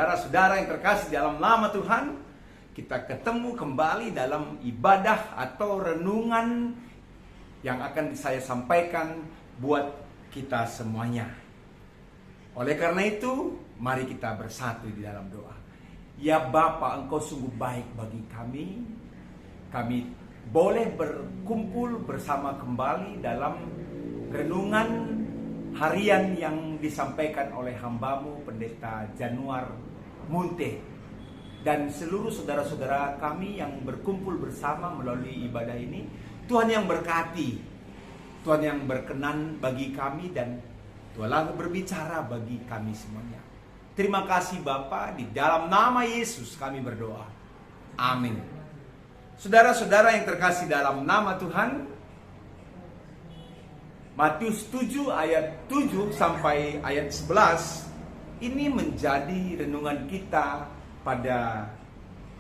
Saudara-saudara yang terkasih dalam nama Tuhan, kita ketemu kembali dalam ibadah atau renungan yang akan saya sampaikan buat kita semuanya. Oleh karena itu, mari kita bersatu di dalam doa. Ya Bapa, Engkau sungguh baik bagi kami. Kami boleh berkumpul bersama kembali dalam renungan harian yang disampaikan oleh hambamu Pendeta Januar Munte dan seluruh saudara-saudara kami yang berkumpul bersama melalui ibadah ini. Tuhan yang berkati, Tuhan yang berkenan bagi kami, dan Tuhanlah berbicara bagi kami semuanya. Terima kasih Bapa, di dalam nama Yesus kami berdoa. Amin. Saudara-saudara yang terkasih dalam nama Tuhan, Matius 7 ayat 7 sampai ayat 11 ini menjadi renungan kita pada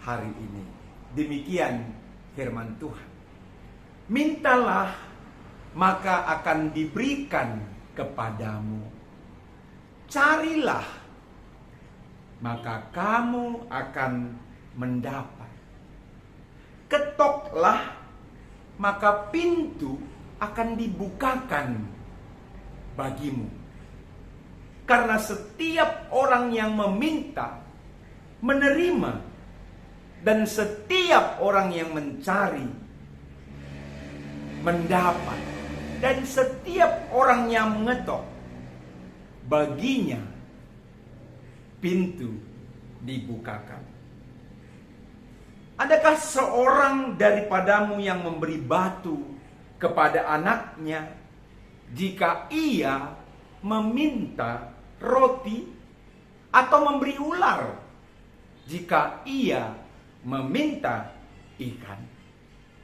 hari ini. Demikian firman Tuhan. Mintalah maka akan diberikan kepadamu. Carilah maka kamu akan mendapat. Ketoklah maka pintu akan dibukakan bagimu. Karena setiap orang yang meminta, menerima. Dan setiap orang yang mencari, mendapat. Dan setiap orang yang mengetok, baginya pintu dibukakan. Adakah seorang daripadamu yang memberi batu kepada anaknya jika ia meminta roti, atau memberi ular jika ia meminta ikan?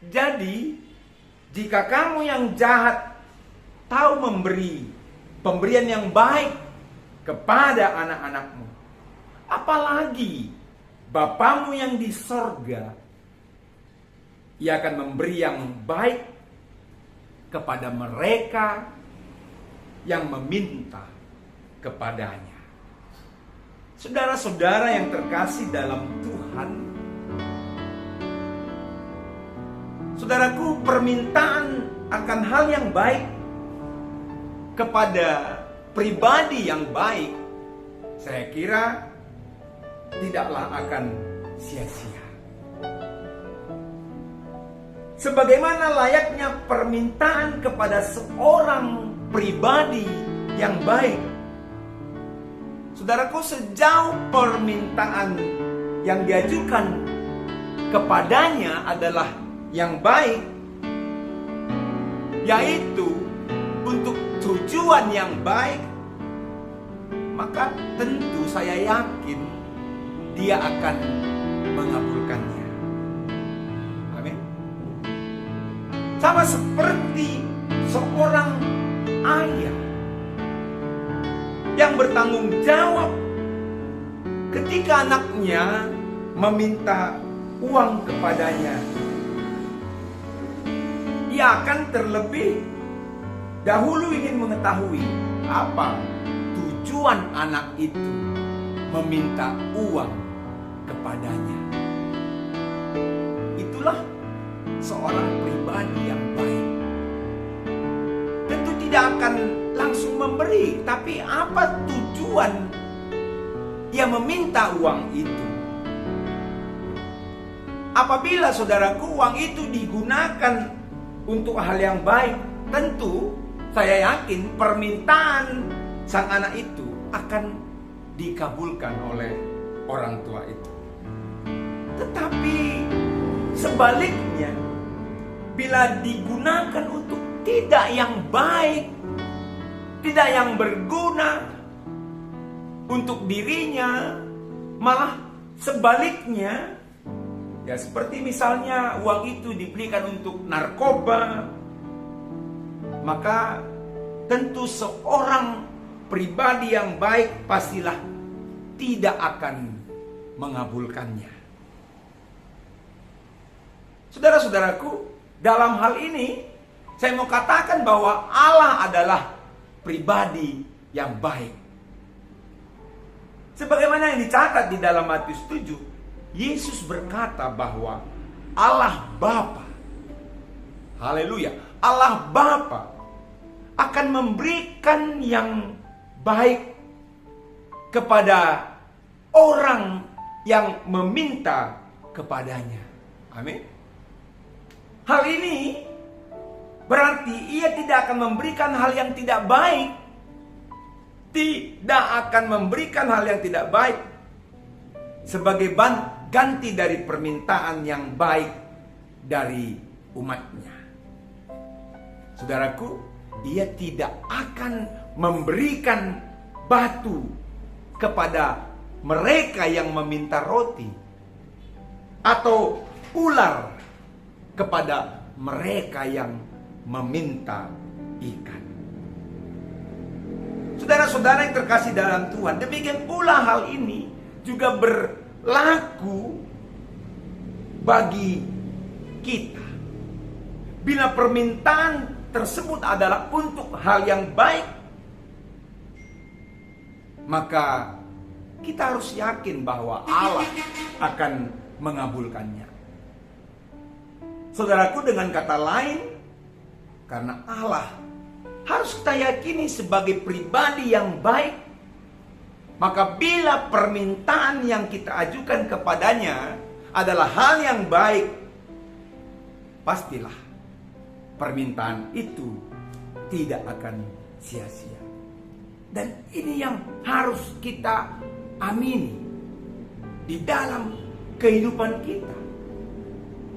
Jadi, jika kamu yang jahat tahu memberi pemberian yang baik kepada anak-anakmu, apalagi Bapamu yang di sorga, Ia akan memberi yang baik kepada mereka yang meminta kepadanya. Saudara-saudara yang terkasih dalam Tuhan, saudaraku, permintaan akan hal yang baik kepada pribadi yang baik, saya kira tidaklah akan sia-sia. Sebagaimana layaknya permintaan kepada seorang pribadi yang baik. Saudaraku, sejauh permintaan yang diajukan kepadanya adalah yang baik, yaitu untuk tujuan yang baik, maka tentu saya yakin Dia akan mengabulkannya. Amin. Sama seperti seorang ayah yang bertanggung jawab ketika anaknya meminta uang kepadanya. Ia akan terlebih dahulu ingin mengetahui apa tujuan anak itu meminta uang kepadanya. Itulah seorang pribadi yang baik. Tentu tidak akan langsung memberi, tapi apa tujuan dia meminta uang itu? Apabila saudaraku uang itu digunakan untuk hal yang baik, tentu saya yakin permintaan sang anak itu akan dikabulkan oleh orang tua itu. Tetapi sebaliknya, bila digunakan untuk tidak yang baik, tidak yang berguna untuk dirinya, malah sebaliknya, ya seperti misalnya uang itu diberikan untuk narkoba, maka tentu seorang pribadi yang baik pastilah tidak akan mengabulkannya. Saudara-saudaraku, dalam hal ini saya mau katakan bahwa Allah adalah pribadi yang baik. Sebagaimana yang dicatat di dalam Matius 7, Yesus berkata bahwa Allah Bapa, haleluya, Allah Bapa akan memberikan yang baik kepada orang yang meminta kepadanya. Amin. Hal ini berarti ia tidak akan memberikan hal yang tidak baik. Tidak akan memberikan hal yang tidak baik sebagai ganti dari permintaan yang baik dari umatnya. Saudaraku, ia tidak akan memberikan batu kepada mereka yang meminta roti, atau ular kepada mereka yang meminta ikan. Saudara-saudara yang terkasih dalam Tuhan, demikian pula hal ini juga berlaku bagi kita. Bila permintaan tersebut adalah untuk hal yang baik, maka kita harus yakin bahwa Allah akan mengabulkannya. Saudaraku, dengan kata lain, karena Allah harus kita yakini sebagai pribadi yang baik, maka bila permintaan yang kita ajukan kepadanya adalah hal yang baik, pastilah permintaan itu tidak akan sia-sia. Dan ini yang harus kita amini di dalam kehidupan kita.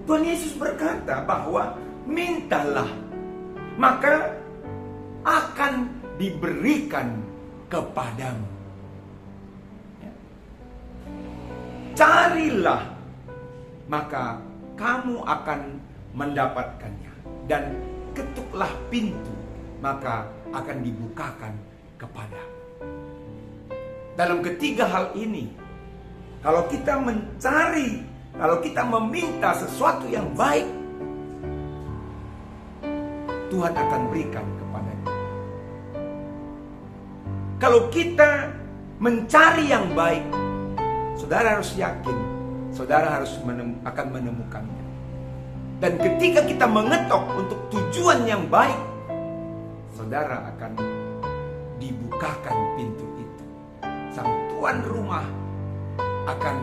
Tuhan Yesus berkata bahwa mintalah, maka akan diberikan kepadamu. Carilah, maka kamu akan mendapatkannya. Dan ketuklah pintu, maka akan dibukakan kepadamu. Dalam ketiga hal ini, kalau kita mencari, kalau kita meminta sesuatu yang baik, Tuhan akan berikan kepada kita. Kalau kita mencari yang baik, saudara harus yakin, saudara harus akan menemukannya. Dan ketika kita mengetok untuk tujuan yang baik, saudara akan dibukakan pintu itu. Sang tuan rumah akan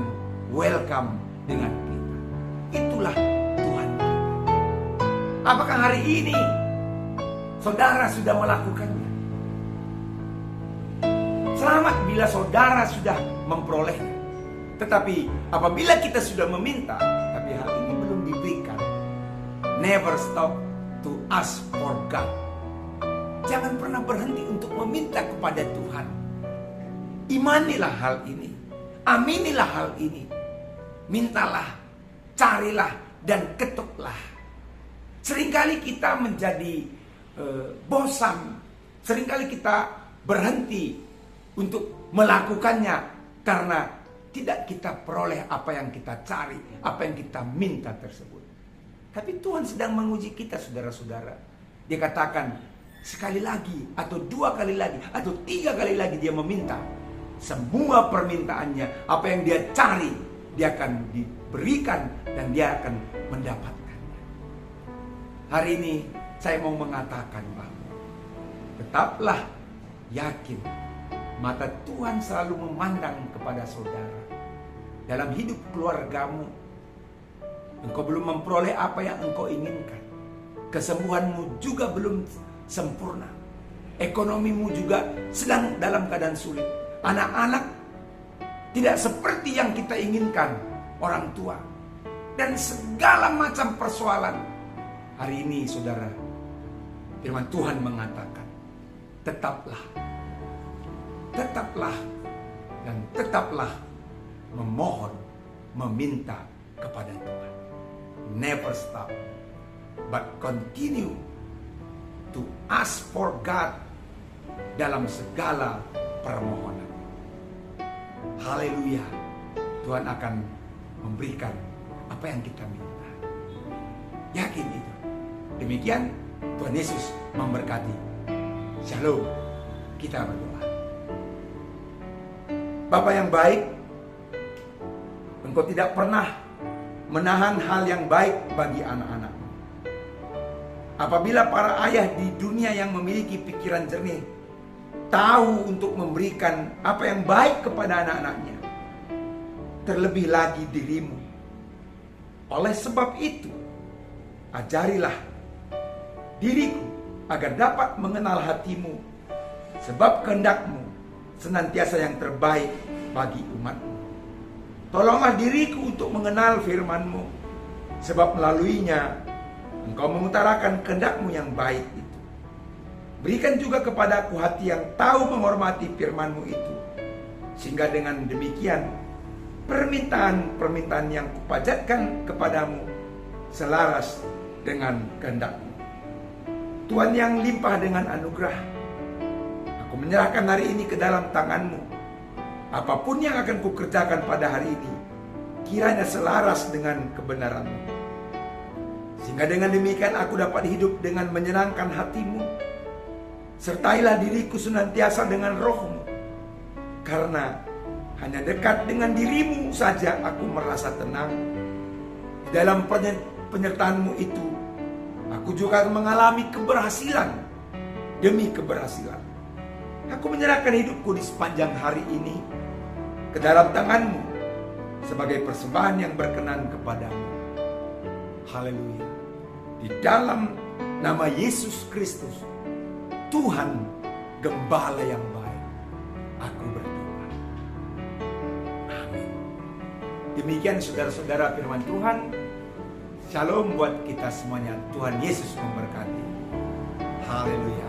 welcome dengan kita. Itulah Tuhan kita. Apakah hari ini saudara sudah melakukannya? Selamat bila saudara sudah memperolehnya. Tetapi apabila kita sudah meminta, tapi hal ini belum diberikan, never stop to ask for God. Jangan pernah berhenti untuk meminta kepada Tuhan. Imanilah hal ini. Aminilah hal ini. Mintalah, carilah, dan ketuklah. Seringkali kita menjadi bosan. Seringkali kita berhenti untuk melakukannya karena tidak kita peroleh apa yang kita cari, apa yang kita minta tersebut. Tapi Tuhan sedang menguji kita, saudara-saudara. Dia katakan, sekali lagi, atau 2 kali lagi, atau 3 kali lagi dia meminta. Semua permintaannya, apa yang dia cari, dia akan diberikan dan dia akan mendapatkannya. Hari ini saya mau mengatakan bahwa tetaplah yakin, mata Tuhan selalu memandang kepada saudara. Dalam hidup keluargamu, engkau belum memperoleh apa yang engkau inginkan. Kesembuhanmu juga belum sempurna. Ekonomimu juga sedang dalam keadaan sulit. Anak-anak tidak seperti yang kita inginkan, orang tua. Dan segala macam persoalan. Hari ini saudara, firman Tuhan mengatakan, tetaplah dan tetaplah memohon, meminta kepada Tuhan. Never stop, but continue to ask for God dalam segala permohonan. Haleluya. Tuhan akan memberikan apa yang kita minta. Yakin itu. Demikian Tuhan Yesus memberkati. Shalom. Kita berdoa. Bapa yang baik, Engkau tidak pernah menahan hal yang baik bagi anak-anak-Mu. Apabila para ayah di dunia yang memiliki pikiran jernih tahu untuk memberikan apa yang baik kepada anak-anaknya, terlebih lagi dirimu. Oleh sebab itu, ajarilah diriku agar dapat mengenal hatimu, sebab kehendak-Mu senantiasa yang terbaik bagi umat-Mu. Tolonglah diriku untuk mengenal firman-Mu, sebab melaluinya Engkau mengutarakan kehendak-Mu yang baik itu. Berikan juga kepadaku hati yang tahu menghormati firman-Mu itu, sehingga dengan demikian permintaan-permintaan yang kupajatkan kepadamu selaras dengan kehendak-Mu. Tuhan yang limpah dengan anugerah, aku menyerahkan hari ini ke dalam tangan-Mu. Apapun yang akan kukerjakan pada hari ini, kiranya selaras dengan kebenaran-Mu, sehingga dengan demikian aku dapat hidup dengan menyenangkan hati-Mu. Sertailah diriku senantiasa dengan roh-Mu, karena hanya dekat dengan diri-Mu saja aku merasa tenang. Dalam penyertaan-Mu itu, aku juga mengalami keberhasilan demi keberhasilan. Aku menyerahkan hidupku di sepanjang hari ini ke dalam tangan-Mu sebagai persembahan yang berkenan kepadamu. Haleluya. Di dalam nama Yesus Kristus, Tuhan Gembala yang baik, aku berdoa. Amin. Demikian saudara-saudara firman Tuhan. Shalom buat kita semuanya. Tuhan Yesus memberkati. Haleluya.